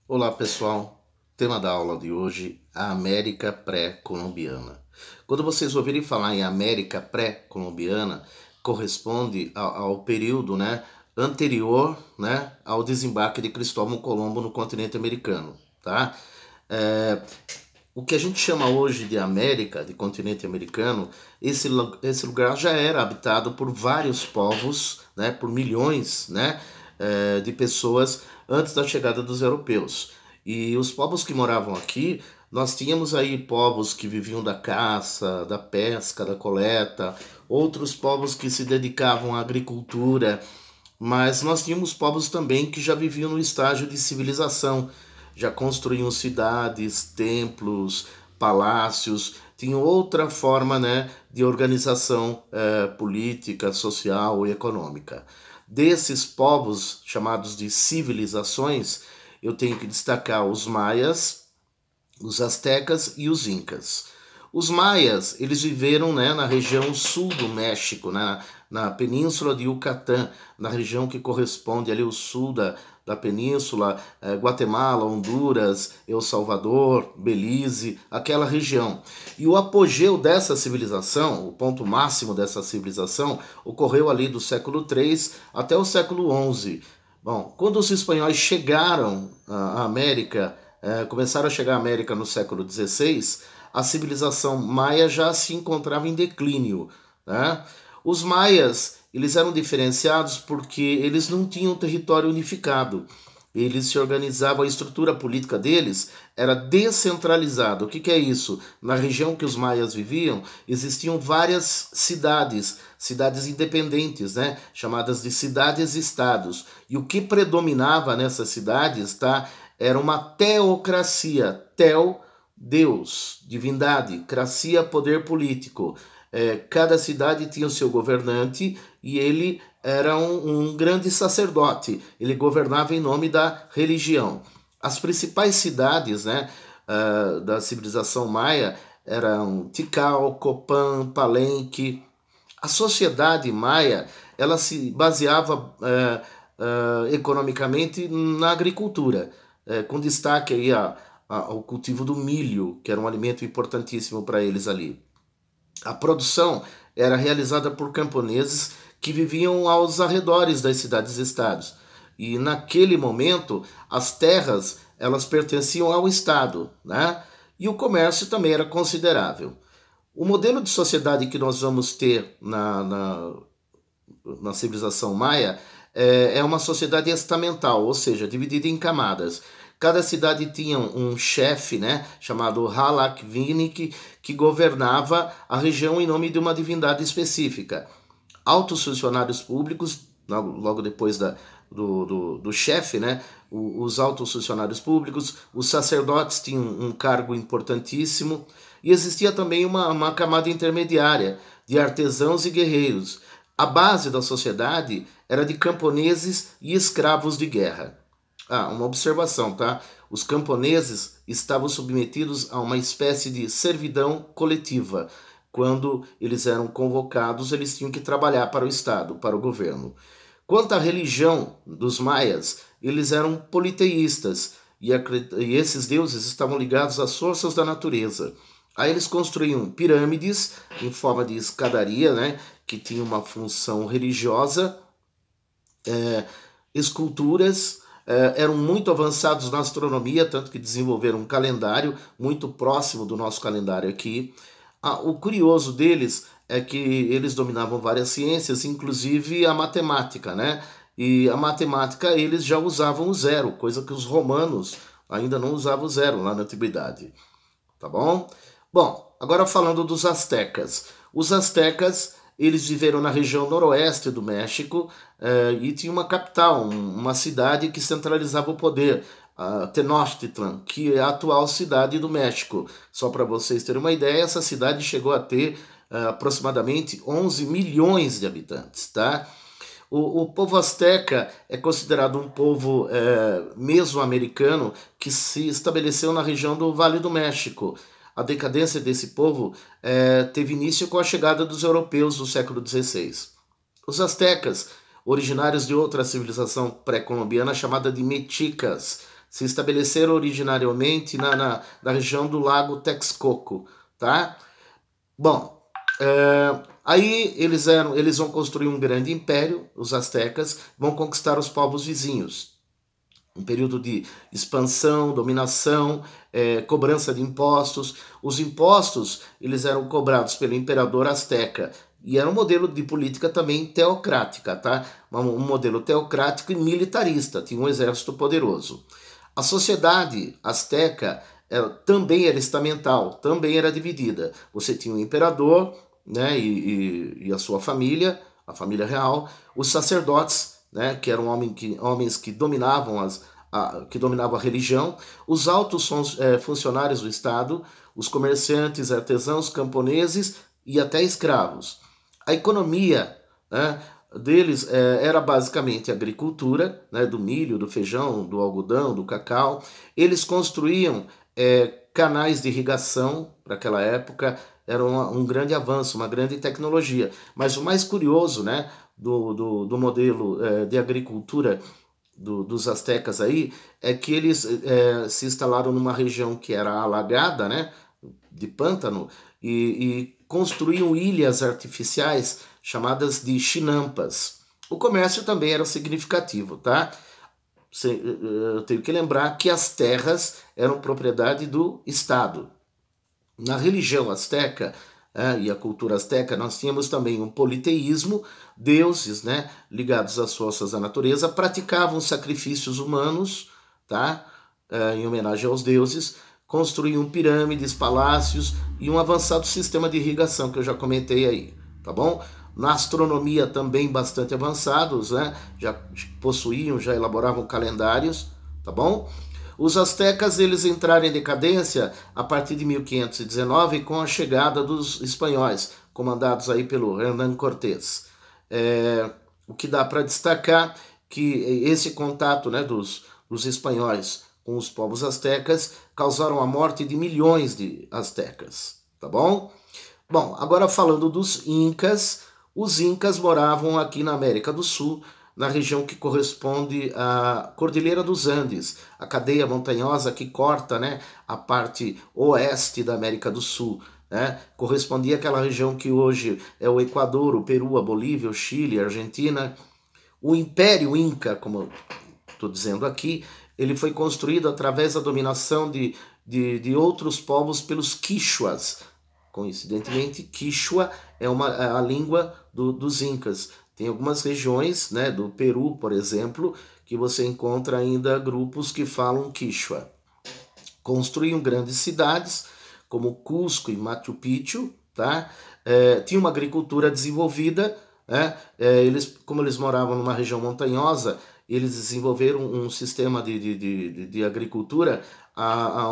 Olá pessoal, tema da aula de hoje, a América pré-colombiana. Quando vocês ouvirem falar em América pré-colombiana, corresponde ao período anterior ao desembarque de Cristóvão Colombo no continente americano. Tá? O que a gente chama hoje de América, de continente americano, esse lugar já era habitado por vários povos, por milhões de pessoas antes da chegada dos europeus. E os povos que moravam aqui, nós tínhamos aí povos que viviam da caça, da pesca, da coleta, outros povos que se dedicavam à agricultura, mas nós tínhamos povos também que já viviam no estágio de civilização, já construíam cidades, templos, palácios, tinham outra forma de organização política, social e econômica. Desses povos chamados de civilizações, eu tenho que destacar os maias, os astecas e os incas. Os maias, eles viveram na região sul do México, na península de Yucatán, na região que corresponde ali ao sul da península, Guatemala, Honduras, El Salvador, Belize, aquela região. E o apogeu dessa civilização, o ponto máximo dessa civilização, ocorreu ali do século III até o século XI. Bom, quando os espanhóis chegaram à América, começaram a chegar à América no século XVI, a civilização maia já se encontrava em declínio. Os maias, eles eram diferenciados porque eles não tinham território unificado. Eles se organizavam, a estrutura política deles era descentralizada. O que é isso? Na região que os maias viviam, existiam várias cidades independentes, chamadas de cidades-estados. E o que predominava nessas cidades era uma teocracia. Deus, divindade, cracia, poder político. Cada cidade tinha o seu governante e ele era um grande sacerdote. Ele governava em nome da religião. As principais cidades da civilização maia eram Tikal, Copán, Palenque. A sociedade maia ela se baseava economicamente na agricultura, com destaque aí ao cultivo do milho, que era um alimento importantíssimo para eles ali. A produção era realizada por camponeses que viviam aos arredores das cidades-estados. E naquele momento, as terras elas pertenciam ao Estado, E o comércio também era considerável. O modelo de sociedade que nós vamos ter na civilização maia é uma sociedade estamental, ou seja, dividida em camadas. Cada cidade tinha um chefe, chamado Halakvinik, que governava a região em nome de uma divindade específica. Altos funcionários públicos, logo depois do chefe, os altos funcionários públicos, os sacerdotes tinham um cargo importantíssimo, e existia também uma camada intermediária de artesãos e guerreiros. A base da sociedade era de camponeses e escravos de guerra. Uma observação, Os camponeses estavam submetidos a uma espécie de servidão coletiva. Quando eles eram convocados, eles tinham que trabalhar para o Estado, para o governo. Quanto à religião dos maias, eles eram politeístas e esses deuses estavam ligados às forças da natureza. Aí eles construíam pirâmides em forma de escadaria, que tinha uma função religiosa, esculturas, eram muito avançados na astronomia, tanto que desenvolveram um calendário muito próximo do nosso calendário aqui. O curioso deles é que eles dominavam várias ciências, inclusive a matemática, E a matemática eles já usavam o zero, coisa que os romanos ainda não usavam o zero lá na antiguidade. Tá bom? Bom, agora falando dos astecas. Os astecas eles viveram na região noroeste do México e tinha uma capital, uma cidade que centralizava o poder, Tenochtitlan, que é a atual cidade do México. Só para vocês terem uma ideia, essa cidade chegou a ter aproximadamente 11 milhões de habitantes. O povo asteca é considerado um povo mesoamericano que se estabeleceu na região do Vale do México. A decadência desse povo teve início com a chegada dos europeus do século XVI. Os astecas, originários de outra civilização pré-colombiana chamada de meticas, se estabeleceram originariamente na região do Lago Texcoco, tá? Bom, aí eles vão construir um grande império, os astecas, vão conquistar os povos vizinhos. Um período de expansão, dominação, cobrança de impostos. Os impostos eles eram cobrados pelo imperador asteca e era um modelo de política também teocrática, tá? Um modelo teocrático e militarista, tinha um exército poderoso. A sociedade asteca também era estamental, também era dividida. Você tinha o imperador, né, e a sua família, a família real, os sacerdotes, né, que eram homens que dominavam a religião, os altos funcionários do Estado, os comerciantes, artesãos, camponeses e até escravos. A economia, né, deles era basicamente a agricultura, né, do milho, do feijão, do algodão, do cacau. Eles construíam canais de irrigação para aquela época, era um grande avanço, uma grande tecnologia. Mas o mais curioso, né, do modelo de agricultura dos astecas aí, é que eles se instalaram numa região que era alagada, né, de pântano, e construíam ilhas artificiais chamadas de chinampas. O comércio também era significativo, tá? Eu tenho que lembrar que as terras eram propriedade do Estado. Na religião asteca e a cultura asteca, nós tínhamos também um politeísmo, deuses, né, ligados às forças da natureza, praticavam sacrifícios humanos, tá, em homenagem aos deuses, construíam pirâmides, palácios e um avançado sistema de irrigação, que eu já comentei aí, tá bom? Na astronomia também bastante avançados, né, já elaboravam calendários, tá bom? Os astecas eles entraram em decadência a partir de 1519 com a chegada dos espanhóis, comandados aí pelo Hernán Cortés. O que dá para destacar que esse contato, né, dos espanhóis com os povos astecas causaram a morte de milhões de astecas, tá bom? Bom, agora falando dos incas, os incas moravam aqui na América do Sul, na região que corresponde à Cordilheira dos Andes, a cadeia montanhosa que corta, né, a parte oeste da América do Sul. Né? Correspondia àquela região que hoje é o Equador, o Peru, a Bolívia, o Chile, a Argentina. O Império Inca, como estou dizendo aqui, ele foi construído através da dominação de outros povos pelos quichuas. Coincidentemente, quichua é a língua dos incas. Tem algumas regiões, né, do Peru, por exemplo, que você encontra ainda grupos que falam quichua. Construíam grandes cidades, como Cusco e Machu Picchu, tá? Tinha uma agricultura desenvolvida, né? Como eles moravam numa região montanhosa, eles desenvolveram um sistema de agricultura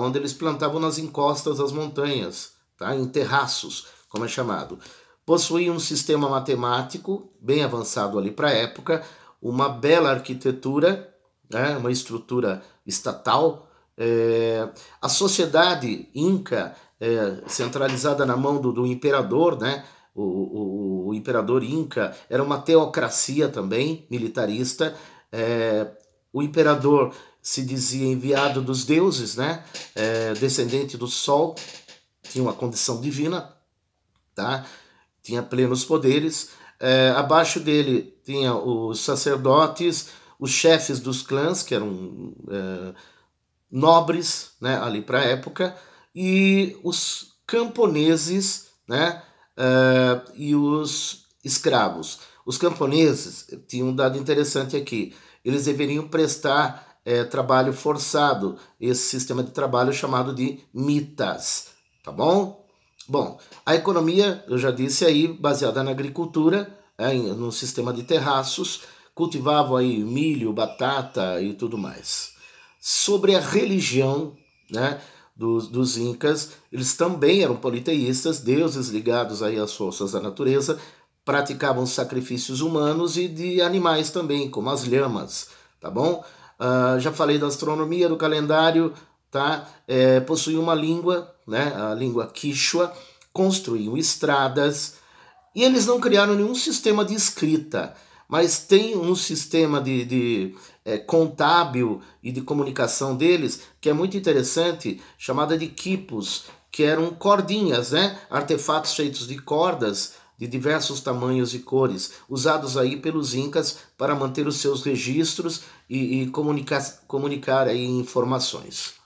onde eles plantavam nas encostas das montanhas, tá? Em terraços, como é chamado. Possuía um sistema matemático bem avançado ali para a época, uma bela arquitetura, né, uma estrutura estatal. A sociedade inca, centralizada na mão do imperador, né, o imperador inca, era uma teocracia também, militarista. O imperador se dizia enviado dos deuses, né, descendente do sol, tinha uma condição divina, tá? Tinha plenos poderes. Abaixo dele tinha os sacerdotes, os chefes dos clãs, que eram nobres, né, ali para a época, e os camponeses, né, e os escravos. Os camponeses tinham um dado interessante aqui, eles deveriam prestar trabalho forçado, esse sistema de trabalho chamado de mitas, tá bom? Bom, a economia, eu já disse aí, baseada na agricultura, no sistema de terraços, cultivavam aí milho, batata e tudo mais. Sobre a religião, né, dos incas, eles também eram politeístas, deuses ligados aí às forças da natureza, praticavam sacrifícios humanos e de animais também, como as lhamas, tá bom? Já falei da astronomia, do calendário, tá? Possuíam uma língua, né, a língua quichua, construíam estradas, e eles não criaram nenhum sistema de escrita, mas tem um sistema de contábil e de comunicação deles, que é muito interessante, chamada de quipos, que eram cordinhas, né? Artefatos feitos de cordas de diversos tamanhos e cores, usados aí pelos incas para manter os seus registros e comunicar aí informações.